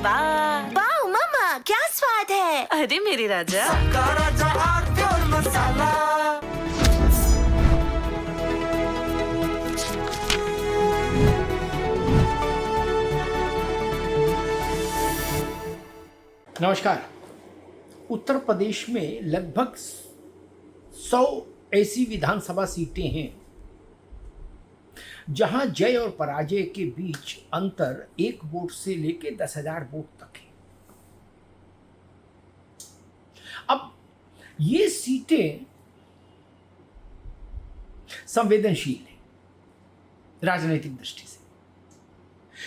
वाह वाह मम्मा, क्या स्वाद है। अरे मेरे राजा। सबका राजा आरती और मसाला। नमस्कार। उत्तर प्रदेश में लगभग 100 ऐसी विधानसभा सीटें हैं जहां जय और पराजय के बीच अंतर 1 वोट से लेकर 10,000 वोट तक है। अब ये सीटें संवेदनशील हैं राजनीतिक दृष्टि से,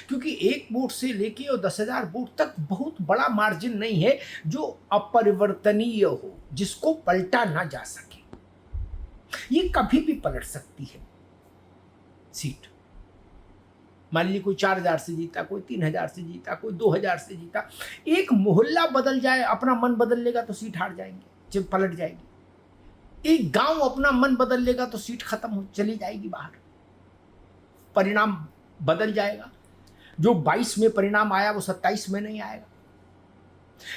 क्योंकि 1 वोट से लेके और 10,000 वोट तक बहुत बड़ा मार्जिन नहीं है जो अपरिवर्तनीय हो, जिसको पलटा ना जा सके। ये कभी भी पलट सकती है सीट। मान लीजिए कोई 4,000 से जीता, कोई 3,000 से जीता, कोई 2,000 से जीता। एक मोहल्ला बदल जाए, अपना मन बदल लेगा तो सीट हार जाएंगे, जब पलट जाएगी। एक गांव अपना मन बदल लेगा तो सीट खत्म हो चली जाएगी बाहर, परिणाम बदल जाएगा। जो 22 में परिणाम आया वो 27 में नहीं आएगा।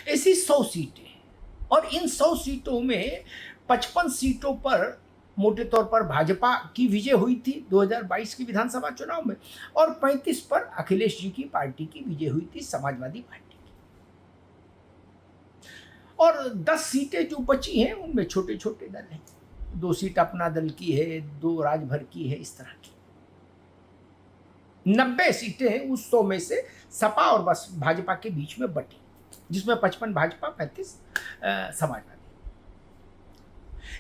ऐसी 100 सीटें हैं और इन 100 सीटों में 55 सीटों पर मोटे तौर पर भाजपा की विजय हुई थी 2022 के विधानसभा चुनाव में, और 35 पर अखिलेश जी की पार्टी की विजय हुई थी, समाजवादी पार्टी की। और 10 सीटें जो बची हैं उनमें छोटे छोटे दल हैं। 2 सीट अपना दल की है, 2 राजभर की है, इस तरह की 90 सीटें हैं उस 100 में से सपा और बस भाजपा के बीच में बटी, जिसमें 55 भाजपा, 35 समाजवादी।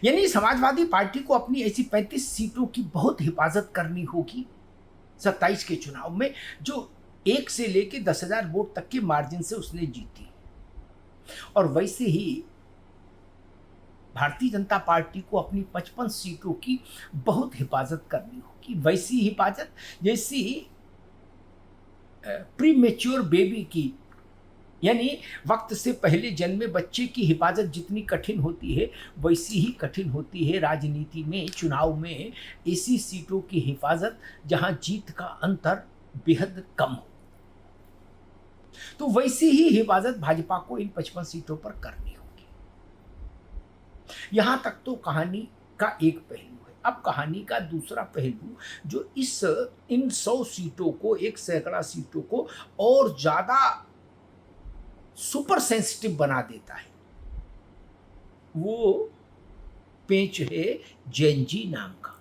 यानी समाजवादी पार्टी को अपनी ऐसी 35 सीटों की बहुत हिफाजत करनी होगी 27 के चुनाव में, जो 1 से लेकर 10,000 वोट तक के मार्जिन से उसने जीती। और वैसे ही भारतीय जनता पार्टी को अपनी 55 सीटों की बहुत हिफाजत करनी होगी। वैसी हिफाजत जैसी प्री मैच्योर बेबी की, यानी वक्त से पहले जन्मे बच्चे की हिफाजत जितनी कठिन होती है, वैसी ही कठिन होती है राजनीति में, चुनाव में ऐसी सीटों की हिफाजत जहां जीत का अंतर बेहद कम हो। तो वैसी ही हिफाजत भाजपा को इन 55 सीटों पर करनी होगी। यहां तक तो कहानी का एक पहलू है। अब कहानी का दूसरा पहलू जो इन 100 सीटों को, 1 सैकड़ा सीटों को और ज्यादा सुपर सेंसिटिव बना देता है, वो पेंच है जैन जी नाम का।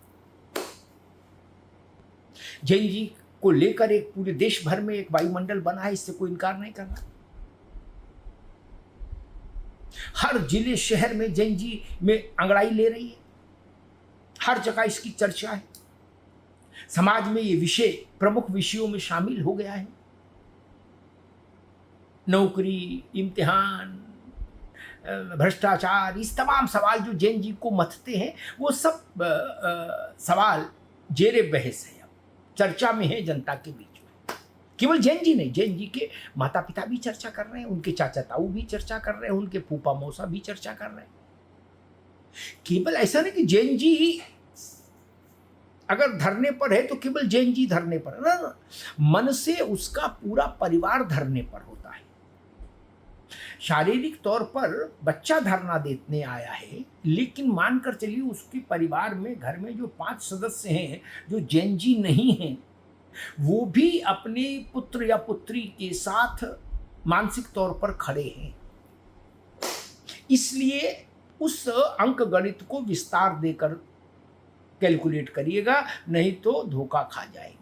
जैन जी को लेकर एक पूरे देश भर में एक वायुमंडल बना है, इससे कोई इनकार नहीं करना। हर जिले शहर में जैन जी में अंगड़ाई ले रही है, हर जगह इसकी चर्चा है। समाज में ये विषय प्रमुख विषयों में शामिल हो गया है। नौकरी, इम्तिहान, भ्रष्टाचार, इस तमाम सवाल जो जैन जी को मथते हैं, वो सब सवाल जेरे बहस है, अब चर्चा में है जनता के बीच में। केवल जैन जी नहीं, जैन जी के माता पिता भी चर्चा कर रहे हैं, उनके चाचा ताऊ भी चर्चा कर रहे हैं, उनके फूफा मौसा भी चर्चा कर रहे हैं। केवल ऐसा नहीं कि जैन जी ही अगर धरने पर है तो केवल जैन जी धरने पर है ना, मन से उसका पूरा परिवार धरने पर होता है। शारीरिक तौर पर बच्चा धरना देने आया है, लेकिन मानकर चलिए उसके परिवार में, घर में जो 5 सदस्य हैं जो जैन जी नहीं हैं, वो भी अपने पुत्र या पुत्री के साथ मानसिक तौर पर खड़े हैं। इसलिए उस अंक गणित को विस्तार देकर कैलकुलेट करिएगा, नहीं तो धोखा खा जाएंगे।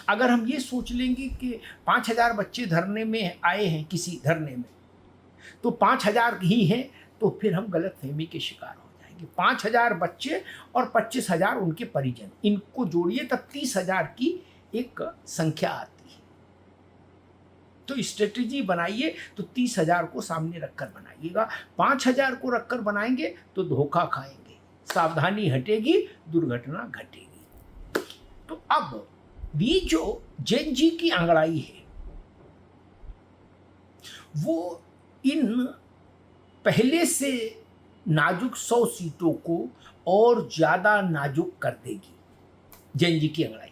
अगर हम ये सोच लेंगे कि 5,000 बच्चे धरने में आए हैं किसी धरने में, तो 5,000 ही हैं, तो फिर हम गलतफहमी के शिकार हो जाएंगे। 5,000 बच्चे और 25,000 उनके परिजन, इनको जोड़िए तब 30,000 की एक संख्या आती है। तो स्ट्रेटेजी बनाइए तो 30,000 को सामने रखकर बनाइएगा। 5,000 को रखकर बनाएंगे तो धोखा खाएंगे, सावधानी हटेगी, दुर्घटना घटेगी। तो अब ये जो जैन जी की अंगड़ाई है, वो इन पहले से नाजुक 100 सीटों को और ज्यादा नाजुक कर देगी। जैन जी की अंगड़ाई,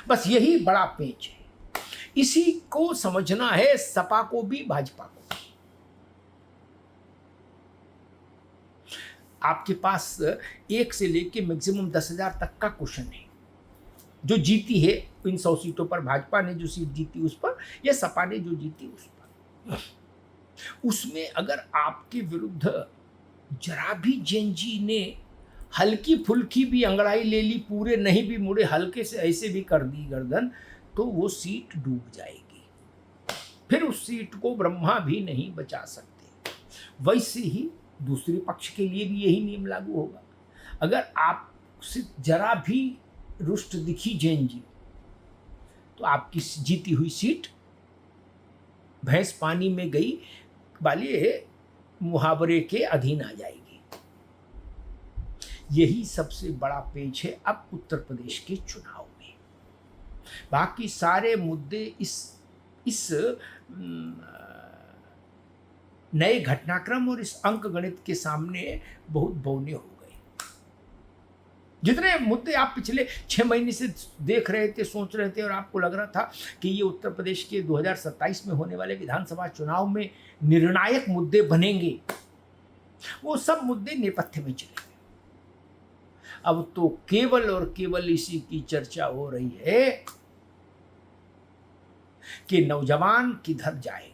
बस यही बड़ा पेंच है। इसी को समझना है सपा को भी, भाजपा को भी। आपके पास 1 से लेके मैक्सिमम 10,000 तक का क्वेश्चन है। जो जीती है इन 100 सीटों पर, भाजपा ने जो सीट जीती उस पर, या सपा ने जो जीती उस पर, उसमें अगर आपके विरुद्ध जरा भी जेनजी ने हल्की फुल्की भी अंगड़ाई ले ली, पूरे नहीं भी मुड़े, हल्के से ऐसे भी कर दी गर्दन, तो वो सीट डूब जाएगी। फिर उस सीट को ब्रह्मा भी नहीं बचा सकते। वैसे ही दूसरे पक्ष के लिए भी यही नियम लागू होगा। अगर आपसे जरा भी रुष्ट दिखी जैन जी, तो आपकी जीती हुई सीट भैंस पानी में गई वाले मुहावरे के अधीन आ जाएगी। यही सबसे बड़ा पेच है अब उत्तर प्रदेश के चुनाव में। बाकी सारे मुद्दे इस नए घटनाक्रम और इस अंक गणित के सामने बहुत बौने हो गए। जितने मुद्दे आप पिछले 6 महीने से देख रहे थे, सोच रहे थे, और आपको लग रहा था कि ये उत्तर प्रदेश के 2027 में होने वाले विधानसभा चुनाव में निर्णायक मुद्दे बनेंगे, वो सब मुद्दे नेपथ्य में चले गए। अब तो केवल और केवल इसी की चर्चा हो रही है कि नौजवान किधर जाएगा।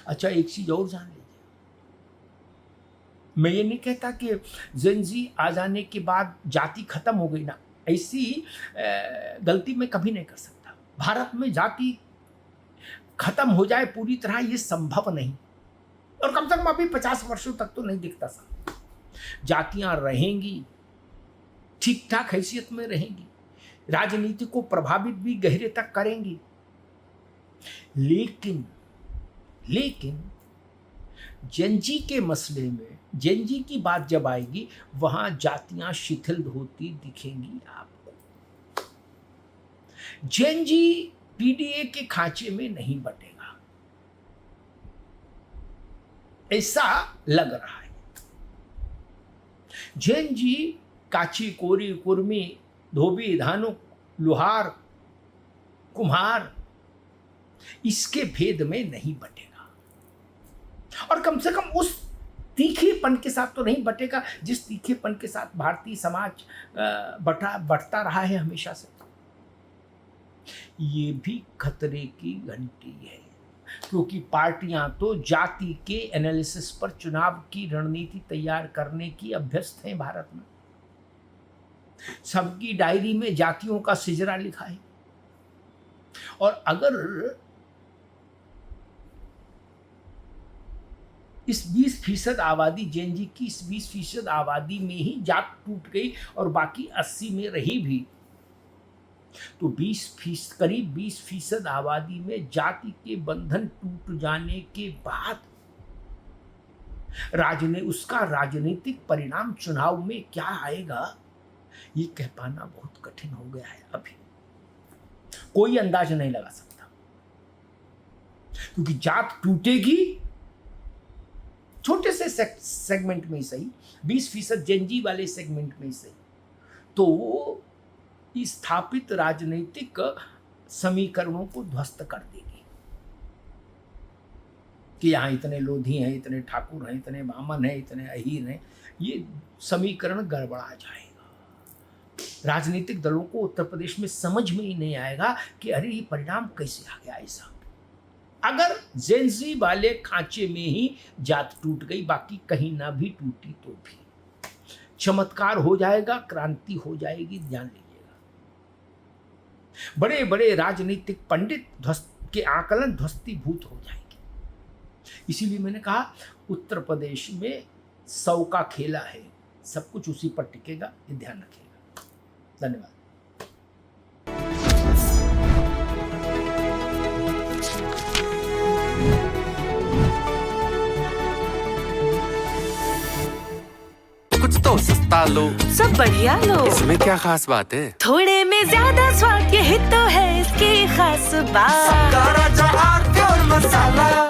अच्छा, एक चीज और जान लीजिए, मैं ये नहीं कहता कि जेनजी आ जाने के बाद जाति खत्म हो गई ना, ऐसी गलती मैं कभी नहीं कर सकता। भारत में जाति खत्म हो जाए पूरी तरह ये संभव नहीं, और कम से कम अभी 50 वर्षों तक तो नहीं दिखता सा। जातियां रहेंगी, ठीक ठाक हैसियत में रहेंगी, राजनीति को प्रभावित भी गहरे तक करेंगी, लेकिन जेनजी के मसले में, जेनजी की बात जब आएगी, वहां जातियां शिथिल होती दिखेंगी आपको। जेनजी पीडीए के खांचे में नहीं बटेगा, ऐसा लग रहा है। जेनजी काची, कोरी, कुर्मी, धोबी, धानुक, लुहार, कुम्हार, इसके भेद में नहीं बटेगा, और कम से कम उस तीखेपन के साथ तो नहीं बटेगा जिस तीखेपन के साथ भारतीय समाज बढ़ता रहा है हमेशा से। ये भी खतरे की घंटी है, क्योंकि पार्टियां तो जाति के एनालिसिस पर चुनाव की रणनीति तैयार करने की अभ्यस्त हैं भारत में। सबकी डायरी में जातियों का सिजरा लिखा है, और अगर इस 20% आबादी, जेनजी की इस 20% आबादी में ही जात टूट गई और बाकी 80 में रही भी, तो करीब 20% आबादी में जाति के बंधन टूट जाने के बाद उसका राजनीतिक परिणाम चुनाव में क्या आएगा, ये कह पाना बहुत कठिन हो गया है। अभी कोई अंदाज नहीं लगा सकता, क्योंकि जात टूटेगी छोटे से सेगमेंट में ही सही, 20% जेनजी वाले सेगमेंट में ही सही, तो वो स्थापित राजनीतिक समीकरणों को ध्वस्त कर देगी कि यहाँ इतने लोधी हैं, इतने ठाकुर हैं, इतने बामन हैं, इतने अहीर हैं। ये समीकरण गड़बड़ा जाएगा। राजनीतिक दलों को उत्तर प्रदेश में समझ में ही नहीं आएगा कि अरे ये परिणाम कैसे आ गया ऐसा। अगर जेनजी वाले खांचे में ही जात टूट गई, बाकी कहीं ना भी टूटी, तो भी चमत्कार हो जाएगा, क्रांति हो जाएगी, ध्यान लीजिएगा। बड़े बड़े राजनीतिक पंडित के आकलन ध्वस्तीभूत हो जाएंगे। इसीलिए मैंने कहा उत्तर प्रदेश में 100 का खेला है, सब कुछ उसी पर टिकेगा, ये ध्यान रखिएगा। धन्यवाद। कुछ तो सस्ता लो, सब बढ़िया लो, इसमें क्या खास बात है? थोड़े में ज्यादा स्वाद, यही तो है इसकी खास बात। राजा आरती और मसाला।